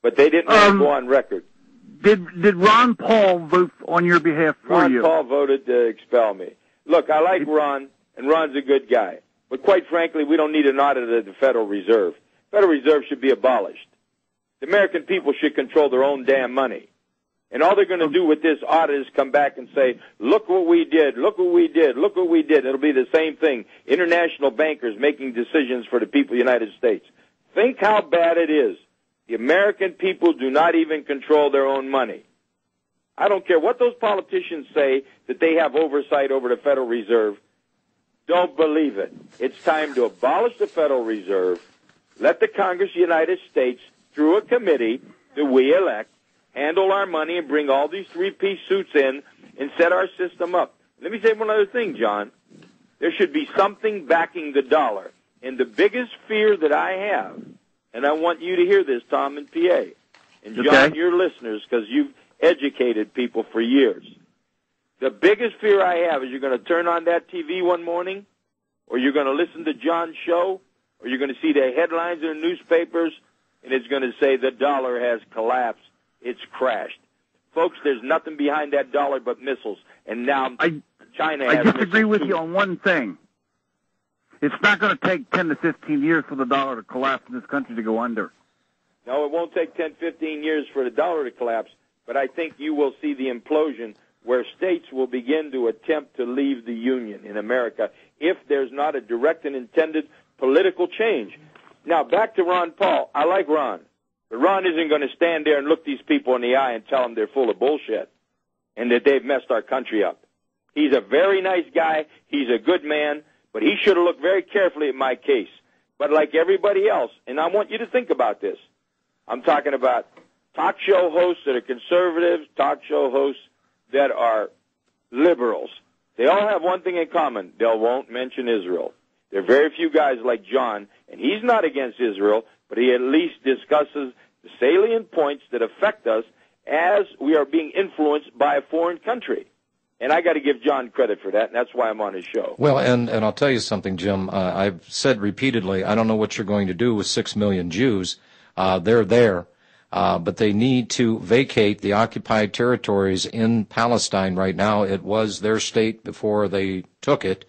but they didn't want to go on record. Did Ron Paul vote on your behalf for you? Ron Paul voted to expel me. Look, I like Ron, and Ron's a good guy. But quite frankly, we don't need an audit of the Federal Reserve. Federal Reserve should be abolished. The American people should control their own damn money. And all they're going to do with this audit is come back and say, look what we did, look what we did, look what we did. It'll be the same thing. International bankers making decisions for the people of the United States. Think how bad it is. The American people do not even control their own money. I don't care what those politicians say that they have oversight over the Federal Reserve. Don't believe it. It's time to abolish the Federal Reserve. Let the Congress of the United States, through a committee that we elect, handle our money and bring all these three-piece suits in and set our system up. Let me say one other thing, John. There should be something backing the dollar. And the biggest fear that I have, and I want you to hear this, Tom and PA, and John, your listeners, because you've educated people for years. The biggest fear I have is you're going to turn on that TV one morning, or you're going to listen to John's show, or you're going to see the headlines in the newspapers, and it's going to say the dollar has collapsed. It's crashed. Folks, there's nothing behind that dollar but missiles. And now China has I disagree with you on one thing. It's not going to take 10 to 15 years for the dollar to collapse in this country to go under. No, it won't take 10, 15 years for the dollar to collapse, but I think you will see the implosion where states will begin to attempt to leave the Union in America if there's not a direct and intended political change. Now, back to Ron Paul. I like Ron. But Ron isn't going to stand there and look these people in the eye and tell them they're full of bullshit and that they've messed our country up. He's a very nice guy. He's a good man. But he should have looked very carefully at my case. But like everybody else, and I want you to think about this, I'm talking about talk show hosts that are conservatives, talk show hosts that are liberals. They all have one thing in common. They won't mention Israel. There are very few guys like John, and he's not against Israel, but he at least discusses the salient points that affect us as we are being influenced by a foreign country. And I got to give John credit for that, and that's why I'm on his show. Well, and I'll tell you something, Jim. I've said repeatedly, I don't know what you're going to do with 6 million Jews. They're there. But they need to vacate the occupied territories in Palestine right now. It was their state before they took it.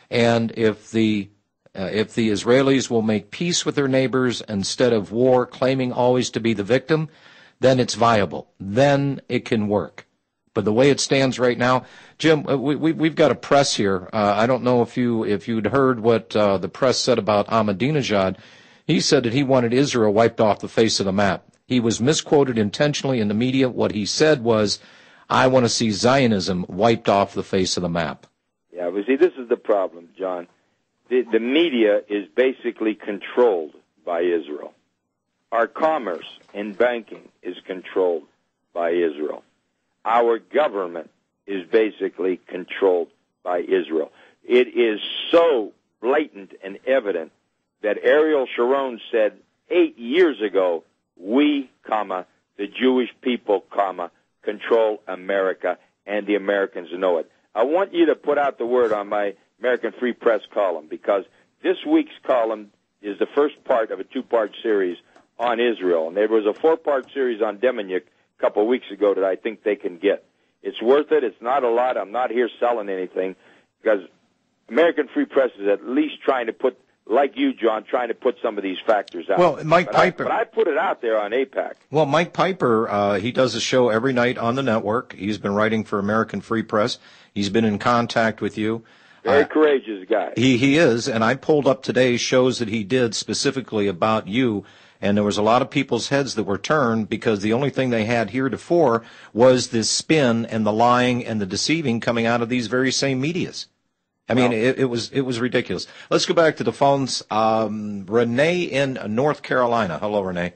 And if the Israelis will make peace with their neighbors instead of war, claiming always to be the victim, then it's viable. Then it can work. But the way it stands right now, Jim, we've got a press here. I don't know if you'd heard what the press said about Ahmadinejad. He said that he wanted Israel wiped off the face of the map. He was misquoted intentionally in the media. What he said was, I want to see Zionism wiped off the face of the map. Yeah, but see, this is the problem, John. The media is basically controlled by Israel. Our commerce and banking is controlled by Israel. Our government is basically controlled by Israel. It is so blatant and evident that Ariel Sharon said 8 years ago, we, the Jewish people, control America, and the Americans know it. I want you to put out the word on my American Free Press column, because this week's column is the first part of a 2-part series on Israel. And there was a 4-part series on Demonic a couple of weeks ago that I think they can get. It's worth it. It's not a lot. I'm not here selling anything, because American Free Press is at least trying to put, like you, John, trying to put some of these factors out. Well, Mike Piper. But I put it out there on APAC. Well, Mike Piper, he does a show every night on the network. He's been writing for American Free Press. He's been in contact with you. Very courageous guy. He is, and I pulled up today shows that he did specifically about you, and there was a lot of people's heads that were turned because the only thing they had heretofore was this spin and the lying and the deceiving coming out of these very same medias. I mean, it was ridiculous. Let's go back to the phones. Renee in North Carolina. Hello, Renee.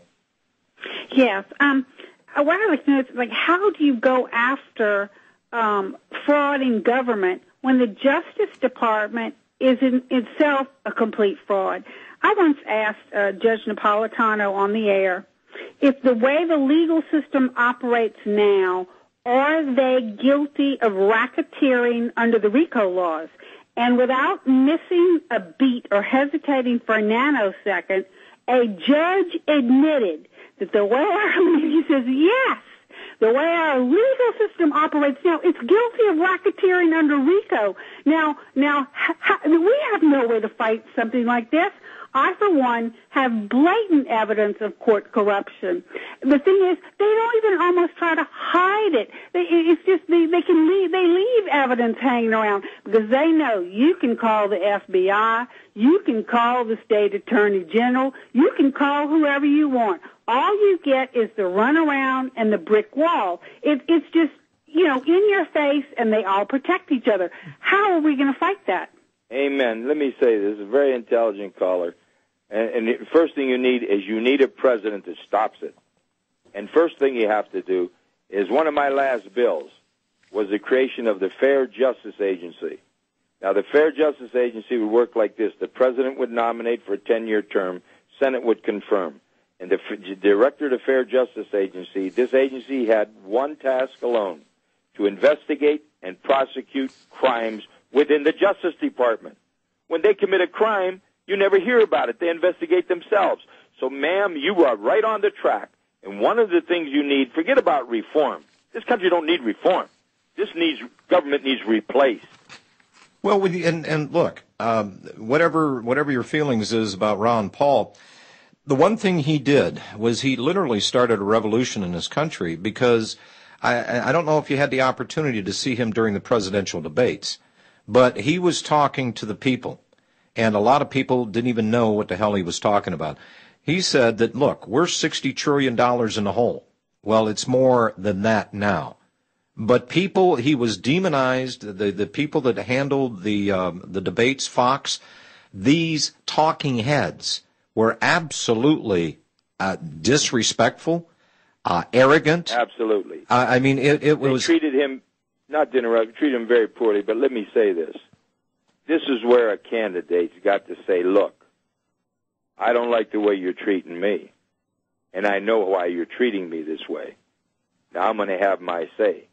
Yes. What I'd like to know is, like, how do you go after fraud in government when the Justice Department is in itself a complete fraud? I once asked Judge Napolitano on the air, if the way the legal system operates now, are they guilty of racketeering under the RICO laws? And without missing a beat or hesitating for a nanosecond, a judge admitted that the way he says, yes, the way our legal system operates now, it's guilty of racketeering under RICO. Now, we have no way to fight something like this. I, for one, have blatant evidence of court corruption. The thing is, they don't even almost try to hide it. It's just they leave evidence hanging around because they know you can call the FBI, you can call the state attorney general, you can call whoever you want. All you get is the runaround and the brick wall. It's just, in your face, and they all protect each other. How are we going to fight that? Amen. Let me say this, a very intelligent caller. And the first thing you need a president that stops it. And first thing you have to do is one of my last bills was the creation of the Fair Justice Agency. Now, the Fair Justice Agency would work like this. The president would nominate for a 10-year term. Senate would confirm. And the director of the Fair Justice Agency, this agency had one task alone, to investigate and prosecute crimes within the Justice Department. When they commit a crime, you never hear about it. They investigate themselves. So, ma'am, you are right on the track. And one of the things you need, forget about reform. This country don't need reform. Government needs replaced. Well, and look, whatever your feelings is about Ron Paul, the one thing he did was he literally started a revolution in this country because I don't know if you had the opportunity to see him during the presidential debates, but he was talking to the people. And a lot of people didn't even know what the hell he was talking about. He said that, look, we're $60 trillion in the hole. Well, it's more than that now. But he was demonized, the people that handled the debates, Fox, these talking heads were absolutely disrespectful, arrogant. Absolutely. I mean, it was... They treated him, not to interrupt, treated him very poorly, but let me say this. This is where a candidate's got to say, look, I don't like the way you're treating me, and I know why you're treating me this way. Now I'm going to have my say.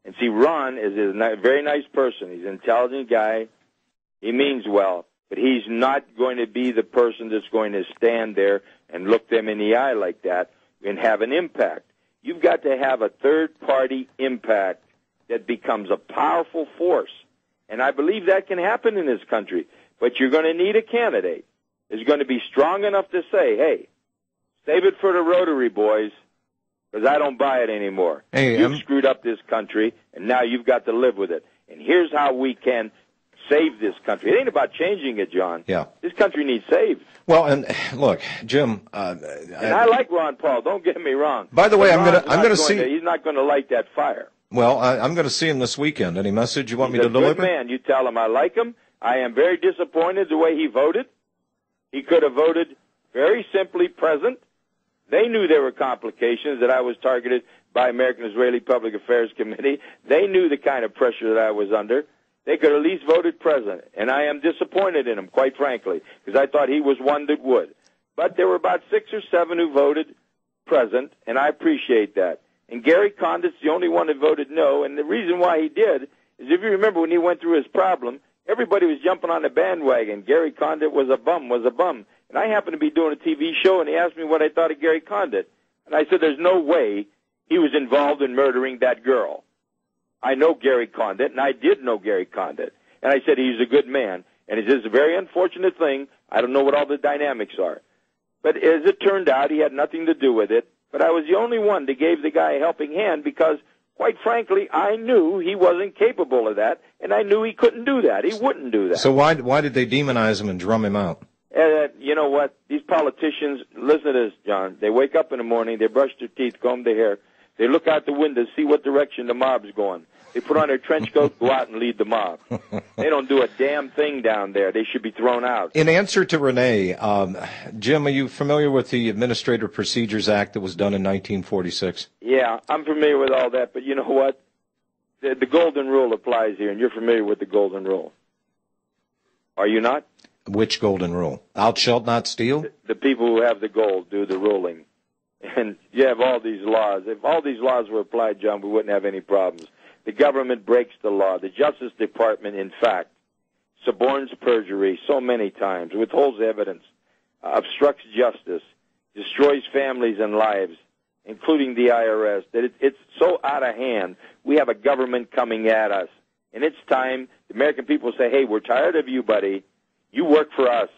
And see, Ron is a very nice person. He's an intelligent guy. He means well, but he's not going to be the person that's going to stand there and look them in the eye like that and have an impact. You've got to have a third-party impact that becomes a powerful force. And I believe that can happen in this country. But you're going to need a candidate who's going to be strong enough to say, hey, save it for the Rotary boys, because I don't buy it anymore. Hey, you've screwed up this country, and now you've got to live with it. And here's how we can save this country. It ain't about changing it, John. Yeah. This country needs saved. Well, and look, Jim. And I like Ron Paul. Don't get me wrong. By the way, I'm going to see. He's not going to light that fire. Well, I'm going to see him this weekend. Any message you want me to deliver? He's a good man. You tell him I like him. I am very disappointed the way he voted. He could have voted very simply present. They knew there were complications, that I was targeted by American-Israeli Public Affairs Committee. They knew the kind of pressure that I was under. They could at least voted present. And I am disappointed in him, quite frankly, because I thought he was one that would. But there were about 6 or 7 who voted present, and I appreciate that. And Gary Condit's the only one that voted no, and the reason why he did is, if you remember when he went through his problem, everybody was jumping on the bandwagon. Gary Condit was a bum. And I happened to be doing a TV show, and he asked me what I thought of Gary Condit. And I said, there's no way he was involved in murdering that girl. I know Gary Condit, and I did know Gary Condit. And I said, he's a good man. And it's just a very unfortunate thing. I don't know what all the dynamics are. But as it turned out, he had nothing to do with it. But I was the only one that gave the guy a helping hand because, quite frankly, I knew he wasn't capable of that, and I knew he couldn't do that. He wouldn't do that. So why did they demonize him and drum him out? You know what? These politicians, listen to this, John. They wake up in the morning, they brush their teeth, comb their hair. They look out the window, see what direction the mob's going. They put on their trench coat, go out and lead the mob. They don't do a damn thing down there. They should be thrown out. In answer to Renee, Jim, are you familiar with the Administrative Procedures Act that was done in 1946? Yeah, I'm familiar with all that, but you know what? The golden rule applies here, and you're familiar with the golden rule. Are you not? Which golden rule? Thou shalt not steal? The people who have the gold do the ruling. And you have all these laws. If all these laws were applied, John, we wouldn't have any problems. The government breaks the law. The Justice Department, in fact, suborns perjury so many times, withholds evidence, obstructs justice. destroys families and lives, including the IRS, that it's so out of hand. We have a government coming at us. And it's time the American people say, hey, we're tired of you, buddy. You work for us.